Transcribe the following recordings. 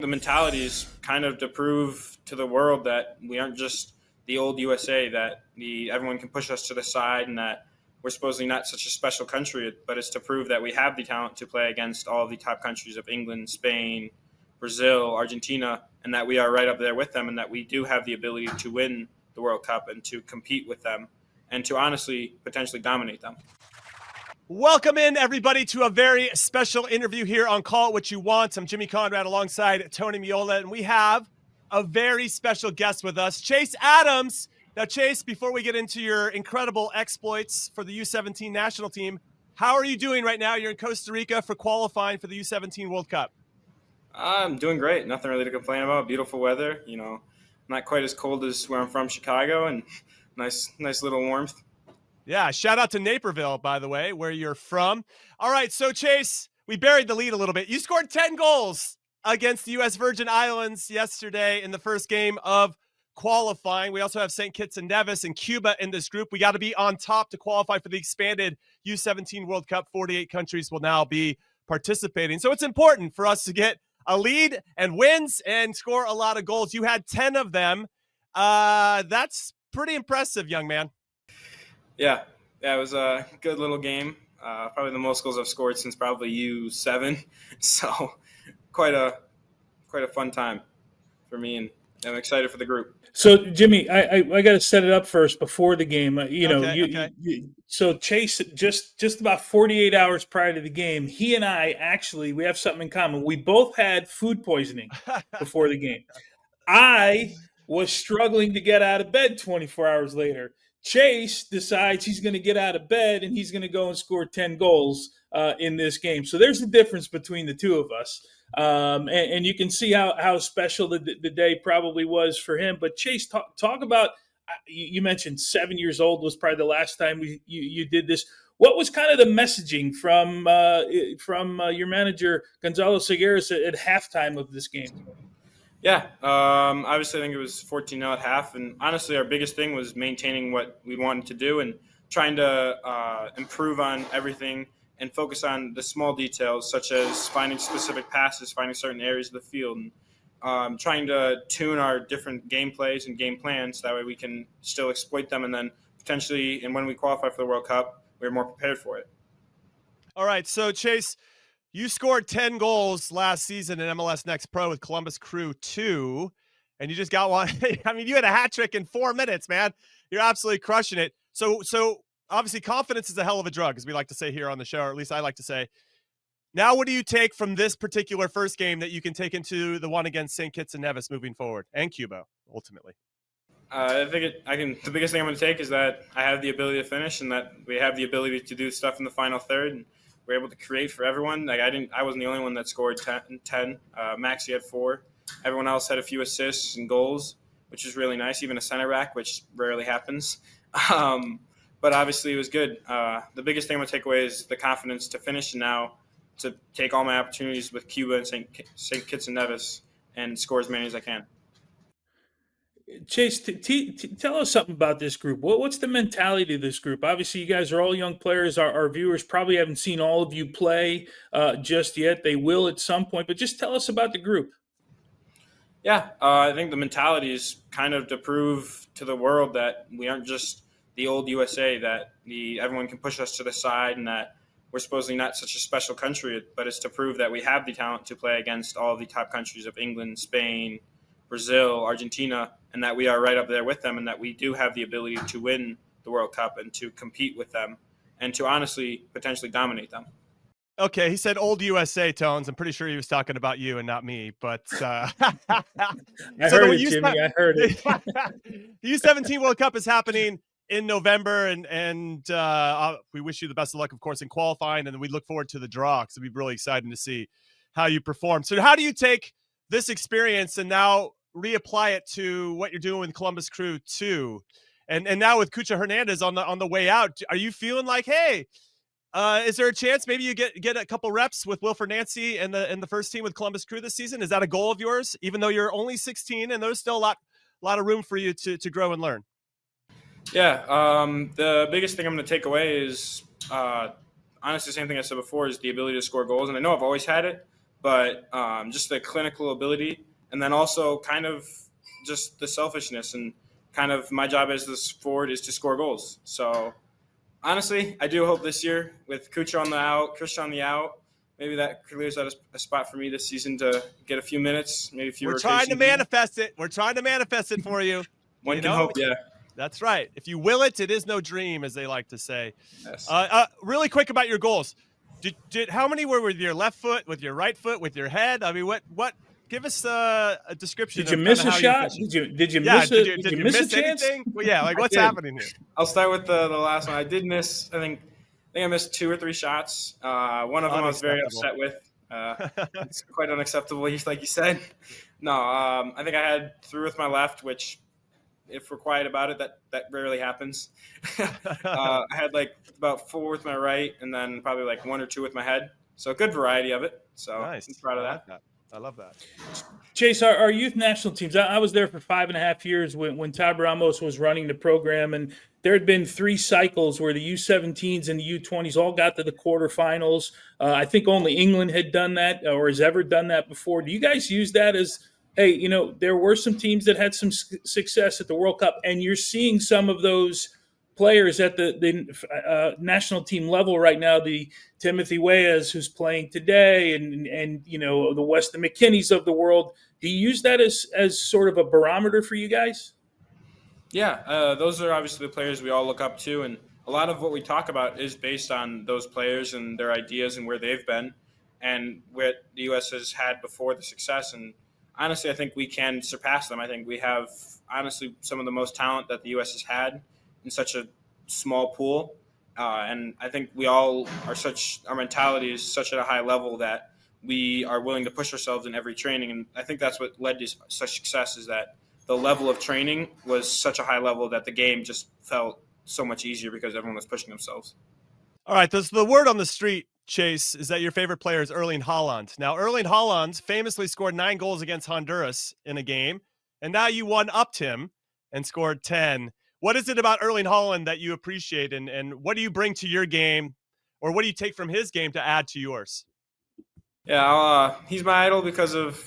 The mentality is kind of to prove to the world that we aren't just the old USA, that everyone can push us to the side, and that we're supposedly not such a special country, but it's to prove that we have the talent to play against all of the top countries of England, Spain, Brazil, Argentina, and that we are right up there with them, and that we do have the ability to win the World Cup and to compete with them and to honestly potentially dominate them. Welcome in, everybody, to a very special interview here on Call It What You Want. I'm Jimmy Conrad alongside Tony Meola, and we have a very special guest with us, Chase Adams. Now, Chase, before we get into your incredible exploits for the U17 national team, how are you doing right now? You're in Costa Rica for qualifying for the U17 World Cup. I'm doing great. Nothing really to complain about. Beautiful weather. Not quite as cold as where I'm from, Chicago, and nice little warmth. Yeah, shout out to Naperville, by the way, where you're from. All right, so Chase, we buried the lead a little bit. You scored 10 goals against the U.S. Virgin Islands yesterday in the first game of qualifying. We also have St. Kitts and Nevis and Cuba in this group. We got to be on top to qualify for the expanded U17 World Cup. 48 countries will now be participating. So it's important for us to get a lead and wins and score a lot of goals. You had 10 of them. That's pretty impressive, young man. Yeah, it was a good little game. Probably the most goals I've scored since probably U7. So quite a fun time for me, and I'm excited for the group. So Jimmy, I got to set it up first before the game. So Chase, just about 48 hours prior to the game, he and I we have something in common. We both had food poisoning before the game. I was struggling to get out of bed 24 hours later. Chase decides he's going to get out of bed and he's going to go and score 10 goals in this game. So there's the difference between the two of us. And you can see how special the day probably was for him. But Chase, talk about, you mentioned 7 years old was probably the last time you did this. What was kind of the messaging from your manager, Gonzalo Segueras, at halftime of this game? Yeah, obviously I think it was 14-0 at half, and honestly our biggest thing was maintaining what we wanted to do and trying to improve on everything and focus on the small details, such as finding specific passes, finding certain areas of the field, and trying to tune our different game plays and game plans. That way we can still exploit them, and then potentially, and when we qualify for the World Cup, we're more prepared for it. All right, so Chase, you scored 10 goals last season in MLS Next Pro with Columbus Crew 2, and you just got one. I mean, you had a hat trick in 4 minutes, man. You're absolutely crushing it. So obviously confidence is a hell of a drug, as we like to say here on the show, or at least I like to say. Now, what do you take from this particular first game that you can take into the one against St. Kitts and Nevis moving forward, and Cuba, ultimately? I think the biggest thing I'm going to take is that I have the ability to finish, and that we have the ability to do stuff in the final third, and we're able to create for everyone. Like I wasn't the only one that scored 10. Maxie had 4. Everyone else had a few assists and goals, which is really nice. Even a center back, which rarely happens. But obviously it was good. The biggest thing I'm going to take away is the confidence to finish, and now to take all my opportunities with Cuba and St. Kitts and Nevis and score as many as I can. Chase, tell us something about this group. What's the mentality of this group? Obviously, you guys are all young players. Our viewers probably haven't seen all of you play just yet. They will at some point, but just tell us about the group. Yeah, I think the mentality is kind of to prove to the world that we aren't just the old USA, that everyone can push us to the side, and that we're supposedly not such a special country, but it's to prove that we have the talent to play against all of the top countries of England, Spain, Brazil, Argentina, and that we are right up there with them, and that we do have the ability to win the World Cup and to compete with them and to honestly potentially dominate them. Okay, he said old USA tones. I'm pretty sure he was talking about you and not me, but I heard it, Jimmy. I heard it. The U17 World Cup is happening in November, and we wish you the best of luck, of course, in qualifying, and we look forward to the draw because it'll be really exciting to see how you perform. So how do you take this experience and now reapply it to what you're doing with Columbus Crew 2, and now with Cucha Hernandez on the way out? Are you feeling like, hey, is there a chance maybe you get a couple reps with Wilfred Nancy and the first team with Columbus Crew this season? Is that a goal of yours, even though you're only 16 and there's still a lot of room for you to grow and learn? Yeah, the biggest thing I'm going to take away is honestly the same thing I said before, is the ability to score goals. And I know I've always had it, but just the clinical ability, and then also kind of just the selfishness, and kind of my job as this forward is to score goals. So honestly, I do hope this year with Kucha on the out, Christian on the out, maybe that clears out a spot for me this season to get a few minutes, maybe a few rotations. We're trying to manifest it. We're trying to manifest it for you. One can hope, yeah. That's right. If you will it, it is no dream, as they like to say. Yes. Really quick about your goals. How many were with your left foot, with your right foot, with your head? I mean, what? Give us a description. Did you miss a shot? Did you miss a chance? Anything? Well, yeah, like what's happening here? I'll start with the last one. I did miss. I think I missed 2 or 3 shots. One of them I was very upset with. It's quite unacceptable, like you said. No, I think I had 3 with my left, which, if we're quiet about it, that rarely happens. I had like about 4 with my right, and then probably like 1 or 2 with my head. So a good variety of it. So nice. I'm proud of that. I love that. Chase, our youth national teams, I was there for 5.5 years when Tab Ramos was running the program, and there had been 3 cycles where the U17's and the U20's all got to the quarterfinals. I think only England had done that or has ever done that before. Do you guys use that as, hey, there were some teams that had some success at the World Cup, and you're seeing some of those players at the national team level right now, the Timothy Weahs who's playing today, and the Weston McKinneys of the world. Do you use that as sort of a barometer for you guys? Yeah, those are obviously the players we all look up to, and a lot of what we talk about is based on those players and their ideas and where they've been and what the U.S. has had before the success. And honestly, I think we can surpass them. I think we have, honestly, some of the most talent that the U.S. has had in such a small pool. And I think we all are our mentality is such at a high level that we are willing to push ourselves in every training. And I think that's what led to such success, is that the level of training was such a high level that the game just felt so much easier because everyone was pushing themselves. All right. The word on the street, Chase, is that your favorite player is Erling Haaland. Now, Erling Haaland famously scored 9 goals against Honduras in a game, and now you one-upped him and scored 10. What is it about Erling Haaland that you appreciate, and what do you bring to your game, or what do you take from his game to add to yours? Yeah, he's my idol because of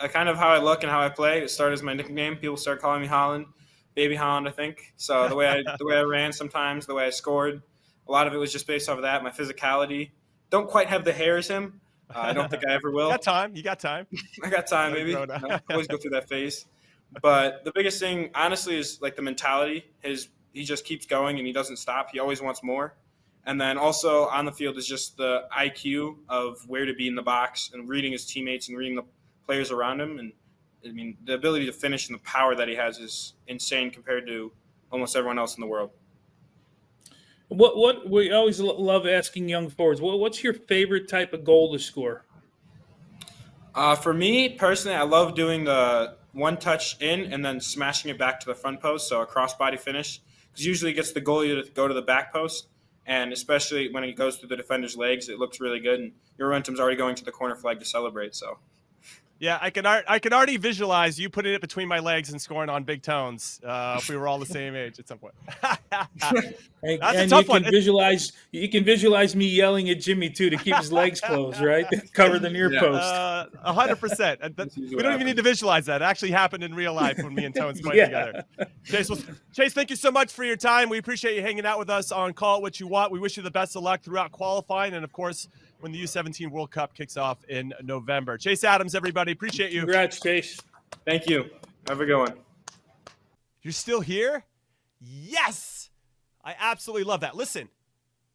kind of how I look and how I play. It started as my nickname. People started calling me Haaland, Baby Haaland, I think. So the way I ran sometimes, the way I scored, a lot of it was just based off of that. My physicality. Don't quite have the hair as him. I don't think I ever will. You got time. I got time, maybe. I always go through that phase. But the biggest thing, honestly, is like the mentality. He just keeps going and he doesn't stop. He always wants more. And then also on the field is just the IQ of where to be in the box and reading his teammates and reading the players around him. And I mean, the ability to finish and the power that he has is insane compared to almost everyone else in the world. What we always love asking young forwards, what's your favorite type of goal to score? For me personally, I love doing the one touch in and then smashing it back to the front post, so a crossbody finish, because usually it gets the goalie to go to the back post, and especially when it goes through the defender's legs, it looks really good, and your momentum's already going to the corner flag to celebrate. So yeah, I can already visualize you putting it between my legs and scoring on big tones if we were all the same age at some point. That's a tough one. You can visualize me yelling at Jimmy too to keep his legs closed, right? Cover the near post. 100%. We don't even need to visualize that. It actually happened in real life when me and Tones played together. Chase, thank you so much for your time. We appreciate you hanging out with us on Call It What You Want. We wish you the best of luck throughout qualifying, and of course, when the U17 World Cup kicks off in November. Chase Adams, everybody. Appreciate you. Congrats, Chase. Thank you. Have a good one. You're still here? Yes! I absolutely love that. Listen,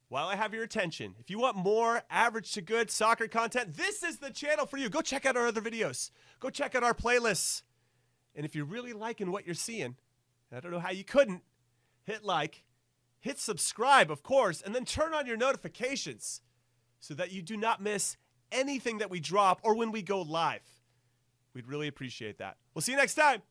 while I have your attention, if you want more average to good soccer content, this is the channel for you. Go check out our other videos. Go check out our playlists. And if you're really liking what you're seeing, I don't know how you couldn't, hit like, hit subscribe, of course, and then turn on your notifications so that you do not miss anything that we drop or when we go live. We'd really appreciate that. We'll see you next time.